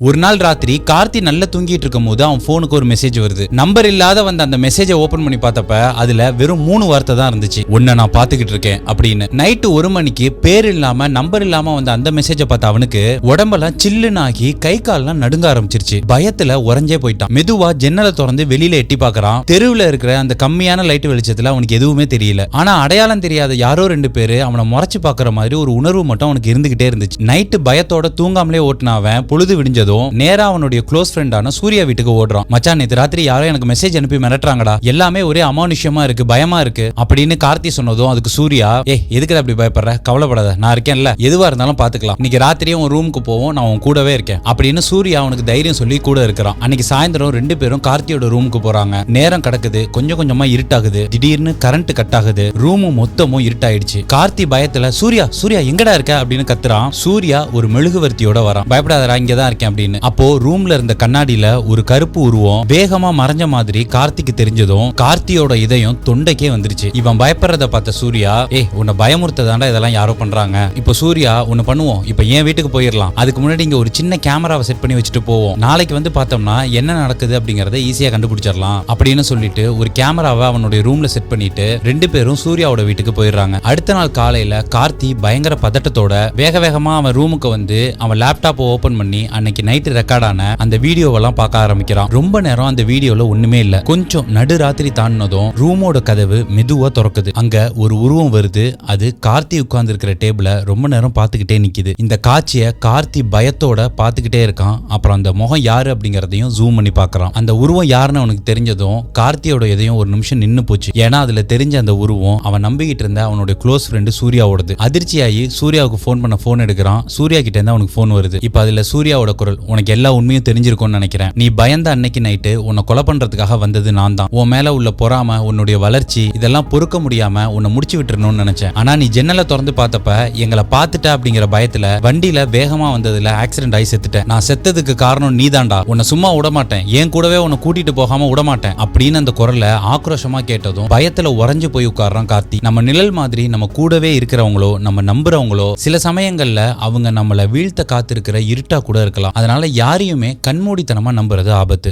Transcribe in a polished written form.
ஒரு நாள் ராத்திரி கார்த்தி நல்லா தூங்கிட்டு இருக்கும் போது அவன் போனுக்கு ஒரு மெசேஜ் வருது. நம்பர் இல்லாத வந்த அந்த மெசேஜை ஓபன் பண்ணி பார்த்தப்ப அதுல வெறும் 3 வார்த்தை தான் இருந்துச்சு. உன்னை நான் பாத்துக்கிட்டு இருக்கேன் அப்படின்னு. நைட்டு 1 மணிக்கு பேர் இல்லாம நம்பர் இல்லாம வந்த அந்த மெசேஜை பார்த்த அவனுக்கு உடம்பெல்லாம் சில்லுன்னு ஆகி கை கால்லாம் நடுங்க ஆரம்பிச்சிருச்சு. பயத்துல உறைஞ்சே போயிட்டான். மெதுவா ஜன்னலை திறந்து வெளியில எட்டி பாக்குறான். தெருவுல இருக்கிற அந்த கம்மியான லைட் வெளிச்சத்துல அவனுக்கு எதுவுமே தெரியல. ஆனா அடையாளம் தெரியாத யாரோ 2 பேரு அவனை முறைச்சு பாக்குற மாதிரி ஒரு உணர்வு மட்டும் அவனுக்கு இருந்துகிட்டே இருந்துச்சு. நைட்டு பயத்தோட தூங்காமலே ஓட்டுன அவன் பொழுது விடிஞ்சதும் நேரா அவனுடைய க்ளோஸ் ஃப்ரெண்டான சூர்யா வீட்டுக்கு ஓடுறான். மச்சான், நேத்து ராத்திரி யாரோ எனக்கு மெசேஜ் அனுப்பி மிரட்டுறாங்கடா, எல்லாமே ஒரே அமானுஷ்யமா இருக்கு, பயமா இருக்கு அப்படின்னு கார்த்தி சொன்னதும் அதுக்கு சூர்யா, எதுக்கு அப்படி பயப்படுற, கவலைப்படாத, நான் இருக்கேன்ல, எதுவா இருந்தாலும் பாத்துக்கலாம், இன்னைக்கு ராத்திரியும் உன் ரூமுக்கு போவோம், நான் உன் கூடவே இருக்கேன் அப்படின்னு சூர்யா அவனுக்கு தைரியம் சொல்லி கூட இருக்கிறான். அன்னைக்கு சாயந்தரம் 2 பேரும் கார்த்தியோட ரூமுக்கு போறாங்க. நேரம் கடக்குது, கொஞ்சம் கொஞ்சமா இருட்டாகுது. திடீர்னு கரண்ட் கட் ஆகுது. ரூமு மொத்தமும் இருட்டாயிடுச்சு. கார்த்தி பயத்துல சூர்யா சூர்யா எங்கடா இருக்க அப்படின்னு கத்துறான். சூர்யா ஒரு மெழுகுவர்த்தியோட வரான். பயப்படாதடா, இங்கதான் இருக்கேன் அப்படின்னு. அப்போ ரூம்ல இருந்த கண்ணாடியில ஒரு கருப்பு உருவம் வேகமா மறைஞ்ச மாதிரி கார்த்திக்கு தெரிஞ்சதும் கார்த்தியோட இதயம் தொண்டைக்கே வந்துருச்சு. இவன் பயப்படுறத பார்த்த சூர்யா, உன்னை பயமுறுத்ததாண்டா இதெல்லாம் யாரோ பண்றாங்க. இப்போ சூர்யா, ஒன்னு பண்ணுவோம், இப்ப என் வீட்டுக்கு போயிடலாம், அதுக்கு முன்னாடி இங்க ஒரு சின்ன கேமராவை செட் பண்ணி வச்சுட்டு போவோம், நாளைக்கு வந்து பார்த்தோம்னா என்ன நடக்குது அப்படிங்கறத ஈஸியா கண்டுபிடிச்சிடலாம் அப்படின்னு சொல்லிட்டு ஒரு கேமராவை அவனுடைய ரூம்ல செட் பண்ணிட்டு 2 பேரும் சூர்யாவோட வீட்டுக்கு போயிடுறாங்க. அடுத்த நாள் காலையில கார்த்தி பயங்கர பதட்டத்தோட வேக வேகமா அவன் ரூமுக்கு வந்து அவன் லேப்டாப்பை ஓபன் பண்ணி அன்னைக்கு நைட்டு ரெக்கார்டான அந்த வீடியோவெல்லாம் பார்க்க ஆரம்பிக்கிறான். ரொம்ப நேரம் அந்த வீடியோல ஒண்ணுமே இல்ல. கொஞ்சம் நடுராத்திரி தாண்டினதும் ரூமோட கதவு மெதுவா திறக்குது. அங்க ஒரு உருவம் வருது. அது கார்த்தி உட்கார்ந்து இருக்கிற டேபிள ரொம்ப நேரம் பார்த்துக்கிட்டே நிக்குது. இந்த காட்சியை கார்த்தி பயத்தோட பார்த்துக்கிட்டே இருக்கான். அப்புறம் அந்த முகம் யாரு அப்படிங்கறதையும் ஜூம் பண்ணி பார்க்கறான். அந்த உருவம் யாருன்னு அவனுக்கு தெரிஞ்சதும் கார்த்தியோட இதயம் ஒரு நிமிஷம் நின்னு போச்சு. ஏன்னா அதுல தெரிஞ்ச அந்த உருவம் அவன் நம்பிக்கிட்டு இருந்த அவனுடைய க்ளோஸ் ஃப்ரெண்டு சூர்யாவோடது. அதிர்ச்சியாகி சூர்யாவுக்கு போன் பண்ண போன் எடுக்கிறான். சூர்யா கிட்ட இருந்து அவனுக்கு போன் வருது. இப்ப அதுல சூர்யாவோட குரல், உனக்கு எல்லா உண்மையும் தெரிஞ்சிருக்கும்னு நினைக்கிறேன், நீ பயந்த அன்னைக்கு நைட்டு உன்னை கொலை பண்றதுக்காக வந்தது நான் தான். உன் மேல உள்ள பொறாம, உன்னுடைய வளர்ச்சி இதெல்லாம் பொறுக்க முடியாம உன்னை முடிச்சு விட்டுறணும்னு நினைச்சேன். ஆனா நீ ஜன்னலை திறந்து பார்த்தப்ப எங்களை பார்த்துட்ட அப்படிங்கிற பயத்துல வண்டியில வேகமா வந்ததுல ஆக்சிடென்ட் ஆகி செத்துட்டேன். நான் செத்ததுக்கு காரணம் நீதான்டா, உன்னை சும்மா விடமாட்டேன், ஏன் கூடவே உன்னை கூட்டிட்டு போகாம விடமாட்டேன் அப்படின்னு அந்த குரல்ல ஆக்ரோஷமா கேட்டதும் பயத்துல உறைஞ்சு போய் உட்கார்றான் கார்த்தி. நம்ம நிழல் மாதிரி நம்ம கூடவே இருக்கிறவங்களோ நம்ம நம்புறவங்களோ சில சமயங்கள்ல அவங்க நம்மள வீழ்த்த காத்திருக்கிற இருட்டா கூட இருக்கலாம். அதனால யாரையுமே கண்மூடித்தனமா நம்புறது ஆபத்து.